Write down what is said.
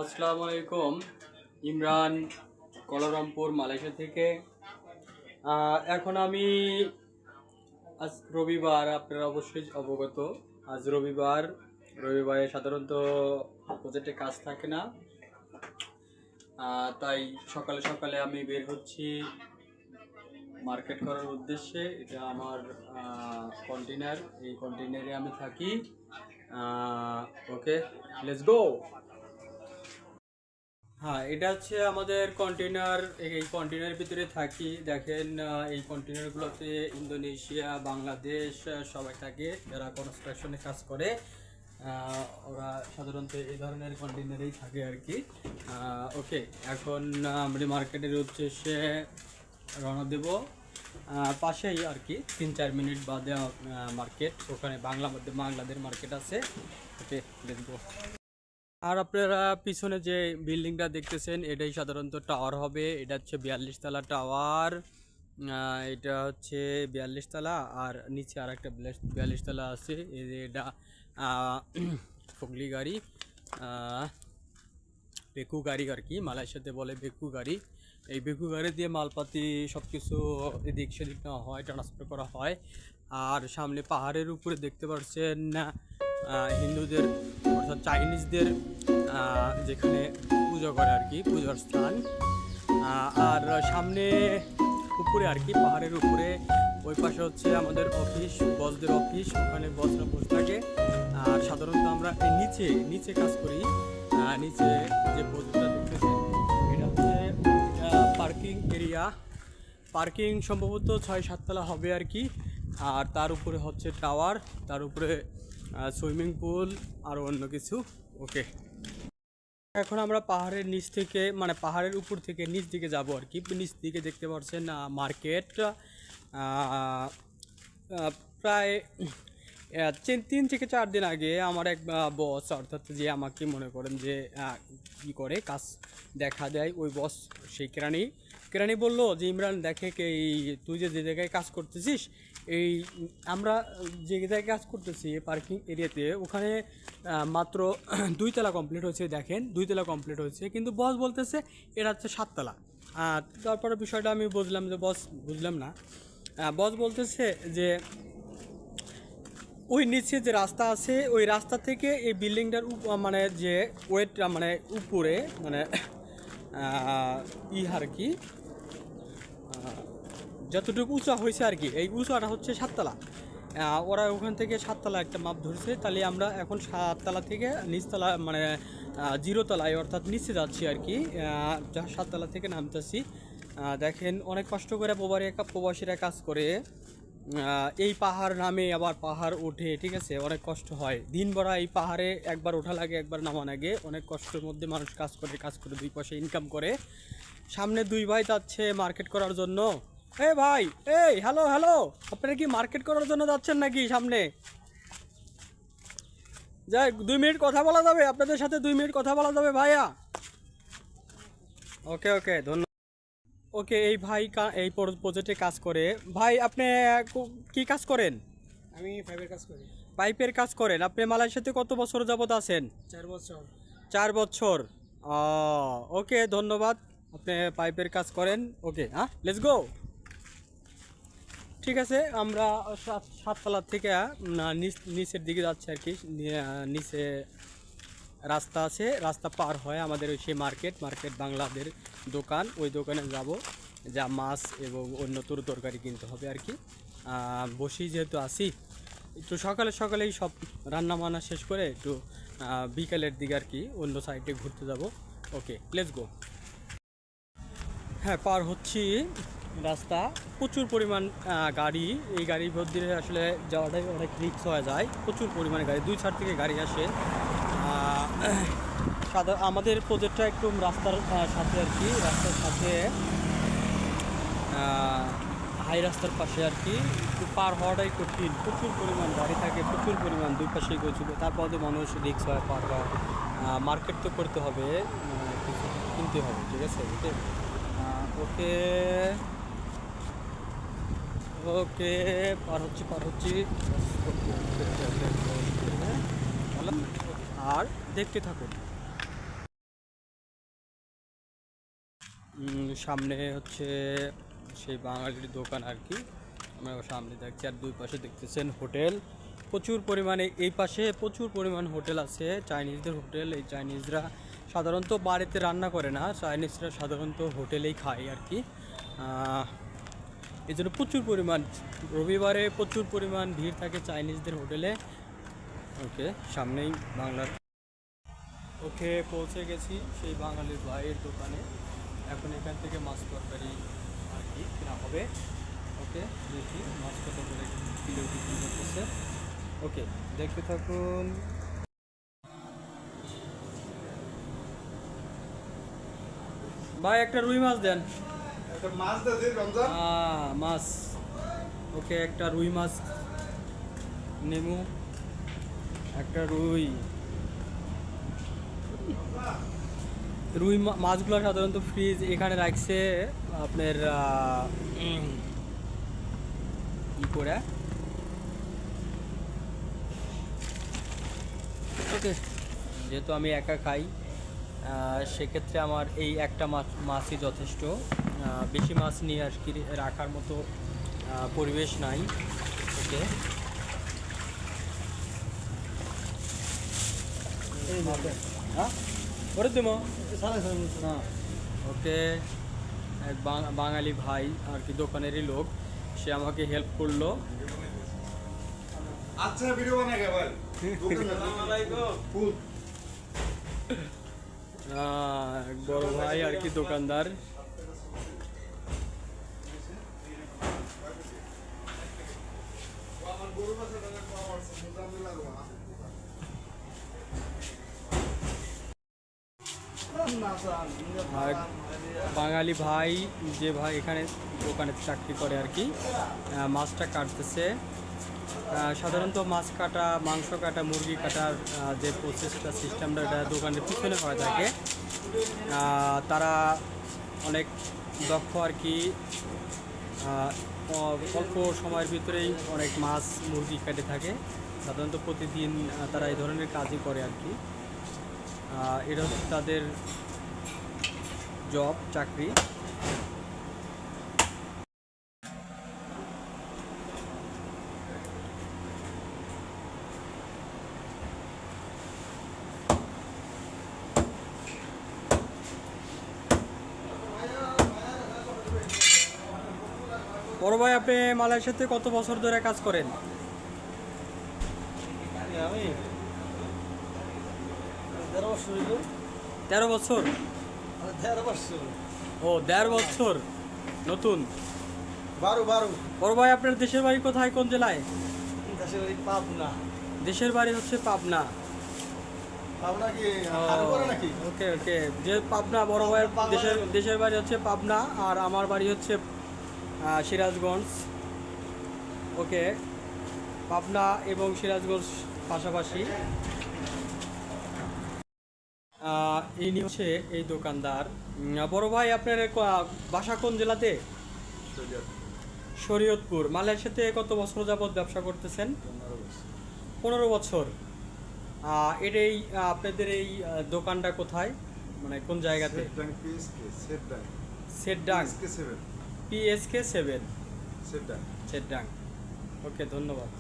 আসসালামু আলাইকুম। Imran, Kuala Lumpur, Malaysia থেকে। এখন আমি আজ রবিবার, আপনারা অবশ্যই অবগত। আজ রবিবারে সাধারণত প্রজেক্টে কাজ থাকে না, তাই সকালে সকালে আমি বের হচ্ছি মার্কেট করার উদ্দেশ্যে। এটা আমার কন্টেনার, এই কন্টেনারে আমি থাকি। ওকে, লেটস গো। হ্যাঁ, এটা হচ্ছে আমাদের কন্টেনার। এই কন্টেনারের ভিতরে থাকি। দেখেন, এই কন্টেনারগুলোতে ইন্দোনেশিয়া, বাংলাদেশ সবাই থাকে যারা কনস্ট্রাকশনে কাজ করে। ওরা সাধারণত এই ধরনের কন্টেনারেই থাকে আর কি। ওকে, এখন আমরা মার্কেটের উদ্দেশ্যে রওনা দেব। পাশেই আর কি 3-4 মিনিট বাদে মার্কেট, ওখানে বাংলাদেশ মার্কেট আছে। ওকে, লেটস গো। আর আপনারা পিছনে যে বিল্ডিংটা দেখতেছেন এটাই সাধারণত টাওয়ার হবে। এটা হচ্ছে 42 তলা টাওয়ার। এটা হচ্ছে 42 তলা, আর নিচে আর একটা 42 তলা আছে। এটা ফগলি গাড়ি, বেকু গাড়ি আর কি, মালয়েশিয়াতে বলে বেকু গাড়ি। এই বেকু গাড়ি দিয়ে মালপাতি সব কিছু এদিক সেদিক নেওয়া হয়, ট্রান্সফার করা হয়। আর সামনে পাহাড়ের উপরে দেখতে পাচ্ছেন হিন্দুদের অর্থাৎ চাইনিজদের যেখানে পুজো করে আর কি, পূজার স্থান। আর সামনে উপরে আর কি, পাহাড়ের উপরে ওই পাশে হচ্ছে আমাদের অফিস, বসদের অফিস। ওখানে বসরা বসে থাকে। আর সাধারণত আমরা এই নিচে কাজ করি। নিচে যে প্রজেক্টটা দেখতেছেন এটা হচ্ছে পার্কিং এরিয়া। পার্কিং সম্ভবত 6-7 তলা হবে আর কি। আর তার উপরে হচ্ছে টাওয়ার, তার উপরে সুইমিং পুল আর অন্য কিছু। ওকে, এখন আমরা পাহাড়ের নিচ থেকে, মানে পাহাড়ের উপর থেকে নিচ দিকে যাব আর কি। নিচ দিকে দেখতে পাচ্ছেন মার্কেট। প্রায় 3 থেকে 4 দিন আগে আমার এক বস, অর্থাৎ যে আমাকে মনে করেন যে কী করে কাজ দেখা দেয়, ওই বস সেই কেরানি বলল যে ইমরান দেখে এই তুই যে জায়গায় কাজ করতেছিস, এই আমরা যে জায়গায় কাজ করতেছি পার্কিং এরিয়াতে, ওখানে মাত্র 2 তলা কমপ্লিট হয়েছে। দেখেন 2 তলা কমপ্লিট হয়েছে, কিন্তু বস বলতেছে এটা হচ্ছে 7 তলা। তারপরে বিষয়টা আমি বুঝলাম যে বুঝলাম না। বস বলতেছে যে ওই নিচে যে রাস্তা আছে, ওই রাস্তা থেকে এই বিল্ডিংটার মানে যে ওয়েট, মানে উপরে মানে আর কি যতটুকু উঁচা হয়েছে আর কি, এই উঁচাটা হচ্ছে 7 তলা। ওরা ওখান থেকে 7 তলা একটা মাপ ধরেছে। তাহলে আমরা এখন 7 তলা থেকে নিচতলা, মানে 0 তলায় অর্থাৎ নিচে যাচ্ছি আর কি। 7 তলা থেকে নামতেছি। দেখেন অনেক কষ্ট করে প্রবাসীরা কাজ করে। এই পাহাড় নামে আবার পাহাড় ওঠে, ঠিক আছে, অনেক কষ্ট হয়। দিনভরা এই পাহাড়ে একবার ওঠা লাগে, একবার নামা লাগে। অনেক কষ্টের মধ্যে মানুষ কাজ করে 2 পয়সা ইনকাম করে। সামনে 2 ভাই যাচ্ছে মার্কেট করার জন্য। ভাই, হ্যালো, আপনারা কি মার্কেট করার জন্য যাচ্ছেন নাকি? সামনে যাই, 2 মিনিট কথা বলা যাবে আপনাদের সাথে? 2 মিনিট কথা বলা যাবে ভাইয়া? ওকে, ধন্যবাদ। ওকে, এই ভাই এই প্রজেক্টে কাজ করে। ভাই আপনি কি কাজ করেন? আমি পাইপের কাজ করি। পাইপের কাজ করেন। আপনি মালয়েশিয়াতে কত বছর যাবত আছেন? 4 বছর। 4 বছর। ওকে, ধন্যবাদ। আপনি পাইপের কাজ করেন। ওকে, লেটস গো। ঠিক আছে, আমরা 7 তলা থেকে নিচের দিকে যাচ্ছি আর কি। নিচে রাস্তা আছে, রাস্তা পার হয় আমাদের ওই সেই মার্কেট বাংলাদের দোকান। ওই দোকানে যাব, যা মাছ এবং অন্য তরকারি কিনতে হবে আর কি। বসি যেহেতু আসি, একটু সকালেই সব রান্না বান্না শেষ করে একটু বিকালের দিকে আর কি অন্য সাইডে ঘুরতে যাব। ওকে, লেটস গো। হ্যাঁ, পার হচ্ছি রাস্তা, প্রচুর পরিমাণ গাড়ি। এই গাড়ির মধ্যে আসলে যাওয়াটাই অনেক রিস্ক হয়ে যায়। প্রচুর পরিমাণে গাড়ি, 2 সাইড থেকে গাড়ি আসে। আমাদের প্রজেক্টটা একটু রাস্তার সাথে আর কি, রাস্তার সাথে হাই রাস্তার পাশে আর কি, একটু পার হওয়াটাই কঠিন, প্রচুর পরিমাণ গাড়ি থাকে, প্রচুর পরিমাণ দুই পাশেই গেছিল, তারপর তো মানুষ রিক্স হয় পার হওয়া। মার্কেট তো করতে হবে, কিছু কিনতে হবে, ঠিক আছে ওকে। ওকে ওকে, পার হচ্ছি। আর দেখতে থাকুন। সামনে হচ্ছে সেই বাঙালির দোকান আর কি, আমরা সামনে দেখছি, আর দুই পাশে দেখতেছেন হোটেল প্রচুর পরিমাণে। এই পাশে প্রচুর পরিমাণ হোটেল আছে, চাইনিজদের হোটেল। এই চাইনিজরা সাধারণত বাড়িতে রান্না করে না, চাইনিজরা সাধারণত হোটেলেই খায় আর কি। এই জন্য প্রচুর পরিমাণ রবিবারে প্রচুর পরিমাণ ভিড় থাকে চাইনিজদের হোটেলে। ওকে, সামনেই বাংলার। ওকে, পৌঁছে গেছি সেই বাঙালির ভাইয়ের দোকানে। এখন এখান থেকে মাছ তরকারি আর কি কেনা হবে। ওকে, দেখি মাছ কত করে কিলো বিক্রি করতেছে। ওকে, দেখতে থাকুন। ভাই একটা রুই মাছ দেন। মাছ। ওকে, একটা রুই মাছ নেমু, একটা রুই মাছগুলো সাধারণত ফ্রিজ এখানে রাখছে আপনার ই করে। ওকে, যেহেতু আমি একা খাই, সেক্ষেত্রে আমার এই একটা মাছই যথেষ্ট। বেশি মাছ নিয়ে আর কি রাখার মতো পরিবেশ নাই। ওকে, হ্যাঁ ওরে দেবো না। ওকে, এক বাঙালি ভাই আর কি, দোকানেরই লোক, সে আমাকে হেল্প করলো। আচ্ছা ভিডিও বানাই গে ভাই। এক বড় ভাই আর কি, দোকানদার। আর বাঙালি ভাই, যে ভাই এখানে দোকানে চাকরি করে আর কি, মাছটা কাটতেছে। সাধারণত মাছ কাটা, মাংস কাটা, মুরগি কাটার যে প্রসেসটা, সিস্টেমটা এটা দোকানের পিছনে হয়ে থাকে। তারা অনেক দক্ষ আর কি, অল্প সময়ের ভিতরেই অনেক মাছ মুরগি কেটে থাকে। সাধারণত প্রতিদিন তারা এই ধরনের কাজই করে আর কি। এটা হচ্ছে তাদের জব, চাকরি। বড় ভাই, আপনি মালয়েশিয়াতে কত বছর ধরে কাজ করেন? আমি 13 বছর হইল। 13 বছর? 13 বছর। ও, 1.5 বছর নতুন। 12 বড় ভাই, আপনার দেশের বাড়ি কোথায়, কোন জেলায়? দেশের বাড়ি পাবনা। দেশের বাড়ি হচ্ছে পাবনা। পাবনা কি হারুপাড়া নাকি? ওকে ওকে, যে পাবনা, বড় ভাইয়ের দেশের বাড়ি হচ্ছে পাবনা, আর আমার বাড়ি হচ্ছে সিরাজগঞ্জ। ওকে, পাবনা এবং সিরাজগঞ্জ পাশাপাশি। ইনি হচ্ছে এই দোকানদার। বড় ভাই, আপনার বাসা কোন জেলাতে? শরীয়তপুর। মালয়েশিয়াতে কত বছর যাবত ব্যবসা করতেছেন? 15 বছর। এটাই আপনাদের এই দোকানটা কোথায়, মানে কোন জায়গাতে? সেটডাং। PSK 7 সেটডাং। ওকে, ধন্যবাদ।